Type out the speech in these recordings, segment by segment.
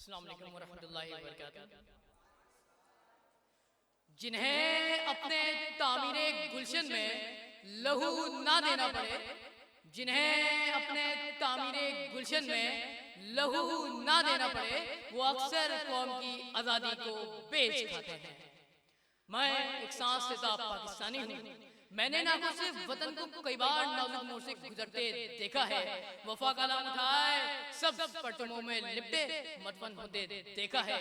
अस्सलाम वालेकुम वरहमतुल्लाहि वबरकातुहू। जिन्हें अपने तामीरे गुलशन में लहू ना देना पड़े, जिन्हें अपने तामीरे गुलशन में लहू ना देना पड़े, वो अक्सर कौम की आज़ादी को बेच खाते हैं। मैं एक सांस लेता पाकिस्तानी हूँ। मैंने ना को सिर्फ वतन को कई बार नाजुक मोड़ से गुजरते देखा है, वफा का लाम उठाए सब पटमों में लिपटे मदफन होते देखा है,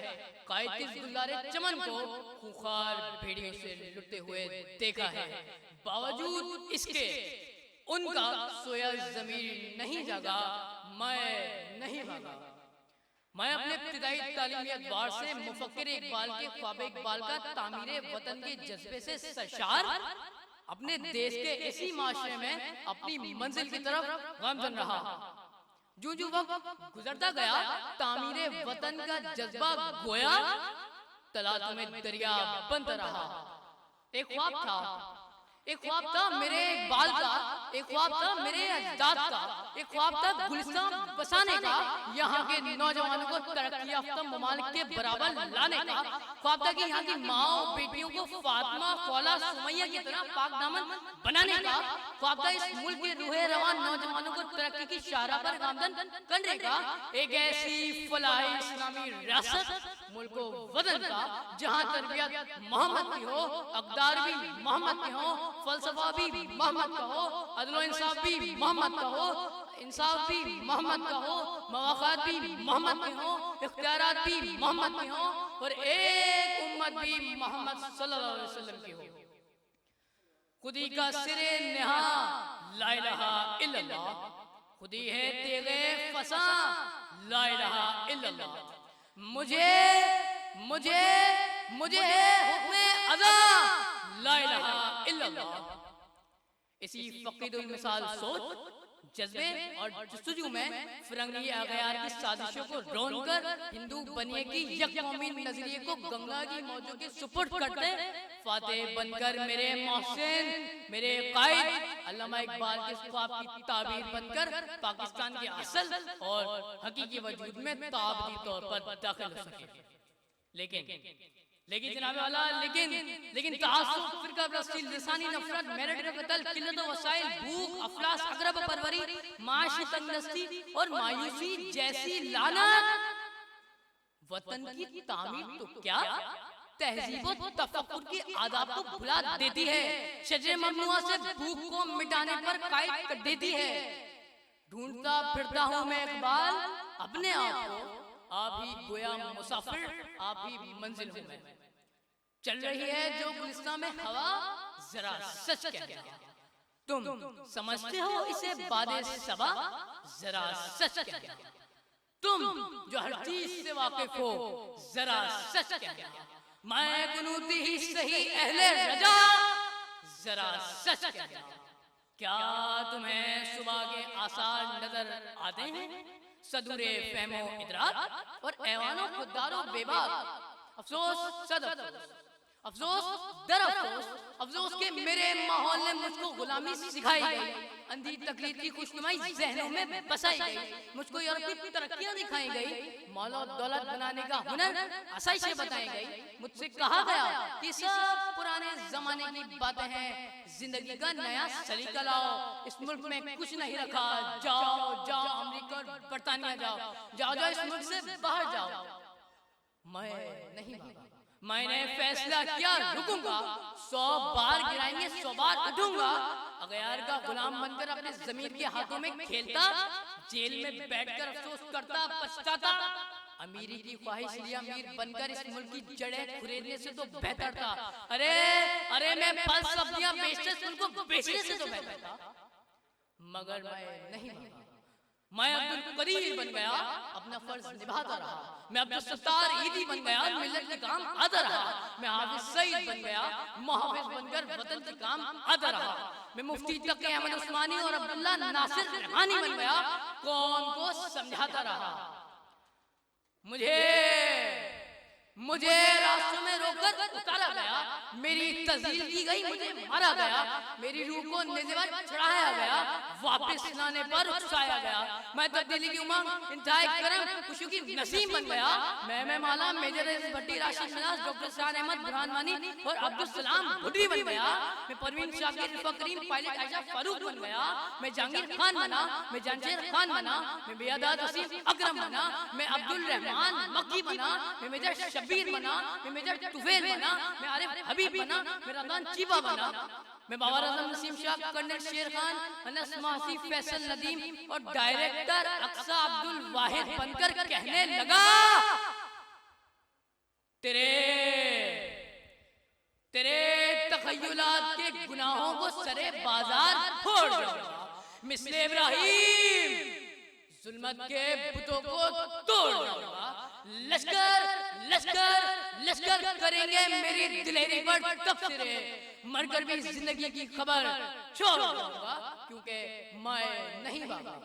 कायद गुल्लारे चमन को खूंखार भेड़ियों से लुटते हुए देखा है। बावजूद इसके उनका सोया ज़मीर नहीं जागा, मैं नहीं भागा। मैं अपने इब्तिदाई तालीमी अदवार से मुफक्किर इकबाल के ख्वाब इकबाल का तामीरे वतन के जज्बे से सरशार अपने देश के इसी माशरे में अपनी मंजिल की तरफ गामजन रहा। जो वक्त गुजरता गया, तामीरे वतन का जज्बा गोया तलातों में दरिया बनता रहा। एक ख्वाब था मेरे इकबाल का, एक ख्वाब था मेरे अजदाद का, एक ख्वाब था गुलिस्तान बसाने का, यहाँ के नौजवानों को तरक्की याफ्ता ममालिक के बराबर लाने का। ख्वाब था कि यहाँ की माओ बेटियों को फातिमा, खौला, सुमैया की तरह पाक दामन बनाने का। ख्वाब था इस मुल्क के रूहे रवान नौजवानों को तरक्की की शाहराह पर गामजन करने का। एक ऐसी फलाही इस्लामी रियासत मुल्क को वतन का, जहाँ तरबियत मोहम्मद की हो, अक़दार भी मोहम्मद के हो, फलसफा भी मोहम्मद का हो, अदल इंसाफ भी मोहम्मद का हो, इंसाफ भी मोहम्मद का हो, मवाक़ात भी मोहम्मद के हो, इख्तियारात भी मोहम्मद के हो, और एक उम्मत भी मोहम्मद सल्लल्लाहु अलैहि वसल्लम की हो। खुदी का सिरे नेहा ला इलाहा इल्लल्लाह, खुदी है तेगे फसा ला इलाहा इल्लल्लाह। मुझे मुझे मुझे हुक्मे अज़ा ला इलाहा इल्लल्लाह। इसी फ़क़ीदुल मिसाल सोच, जज्बे और जस्तजू में फिरंगी अगयार की साजिशों को रोनकर हिंदू बनिए की यककौमी नजरिए को गंगा की मौजों के सुपुर्द करते फातेह बनकर मेरे मोहसिन, मेरे कायद अल्लामा इकबाल के ख्वाब की ताबीर बनकर पाकिस्तान के असल और हकीकी वजूद में ताबदी तौर पर दाखिल हो सके। लेकिन जनाब वाला लेकिन तासुब, फिरका परस्ती, लिसानी नफरत, मेरिट कत्ल, किल्लत वसाइल, भूख, अफलास, अगरब परवरी, माशी तंगदस्ती और मायूसी जैसी लानत वतन की तामीर तो क्या तहजीब और तफक्कुर की आदाब को भुला देती है। शजरे ममनुआ से भूख को मिटाने पर कायद कर देती है। ढूंढता फिरता हूँ मैं इकबाल अपने आप को, आप ही गोया मुसाफिर, आप ही मंजिल हूँ मैं। चल रही है जो गुलिस्तान में हवा, जरा सच क्या तुम समझते हो इसे बादे सबा, जरा सच क्या तुम जो हर चीज से वाकिफ हो, जरा सच क्या मैं कुनूती ही सही अहले रजा, जरा सच क्या तुम्हें सुबह के आसार नजर आते हैं, सदूरे फहमो इदराक और ऐवानो खुदारो बेबाक। अफसोस सद अफसोस दर अफसोस, अफसोस के मेरे माहौल ने मुझको गुलामी सिखाई गई, अंधी तकलीफ की खुशनुमाई जहनों में बसाई गई, मुझको यूरोप की तरक्कियां दिखाई गई, माल और दौलत बनाने का हुनर आसाइशें बताई गई। मुझसे कहा गया कि सब पुराने जमाने की बातें हैं, जिंदगी का नया सलीका लाओ, इस मुल्क में कुछ नहीं रखा, जाओ जाओ अमेरिका और बरतानिया जाओ, जाओ जाओ इस मुल्क से बाहर जाओ। मैं नहीं भागा, मैंने फैसला किया रुकूंगा, 100 बार गिराएंगे 100 बार उठूंगा। अगयार का गुलाम बनकर अपने जमीर के हाथों में खेलता, जेल में बैठकर अफसोस करता, पछताता। अमीरी की ख्वाहिश लिया अमीर बनकर इस मुल्क की जड़ें खुरेदने से तो बेहतर था। अरे मैं फल सब्जियां बेचते उनको बेचने से तो बेहतर था। मगर मैं नहीं भागा, मैं अब्दुल कदीर बन गया, अपना फर्ज निभाता रहा। मैं अब्दुल सत्तार ईदी बन गया, मिल्लत के काम आता रहा। मैं हाफिज सईद बन गया, मुहाफिज बनकर वतन के काम आता रहा। मैं मुफ्ती तकी अहमद उस्मानी और अब्दुल्ला नासिर रहमानी बन गया, कौम को समझाता रहा। मुझे रास्तों में रोककर उतारा गया, मेरी तज़लील की गई, मुझे मारा गया, मेरी रूह को नेज़े पर चढ़ाया गया, वापस लाने पर उकसाया गया। मैं तब्दीली की उमंग, इंतहाई करम, खुशियों की नसीम बन गया। मैं माला, मेजर भट्टी, राशिद मिनाज, डॉक्टर शान अहमद बुरहान वानी और अब्दुल सलाम भुट्टी बन गया। मैं परवीन शाकिर, रिफा करीम, पायलट आयशा फारूक बन गया। मैं जहांगीर खान बना, मैं जानशेर खान बना, मैं बेअदाद वसीम अकरम बना, मैं अब्दुल रहमान मक्की बना, मैं मेजर शब्बीर बना, मैं मेजर तुफैल बना, मैं आरिफ हबीब बना, मैं रमजान चीबा बना, मैं बाबर आजम नसीम शाह, कर्नल शेर खान, अनस मासी, फैसल नदीम और डायरेक्टर अक्सा अब्दुल वाहिद बनकर कहने लगा, तेरे तखय्युलात के गुनाहों को सरे बाजार फोड़ जाऊंगा। मिस्ले इब्राहिम जुल्मत के बुतों को तोड़ जाऊंगा। लश्कर लश्कर लश्कर करेंगे मेरी दिलेरी पर तबसरे, मरकर भी जिंदगी की खबर छोड़ जाऊंगा, क्योंकि मैं नहीं भागा।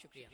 शुक्रिया।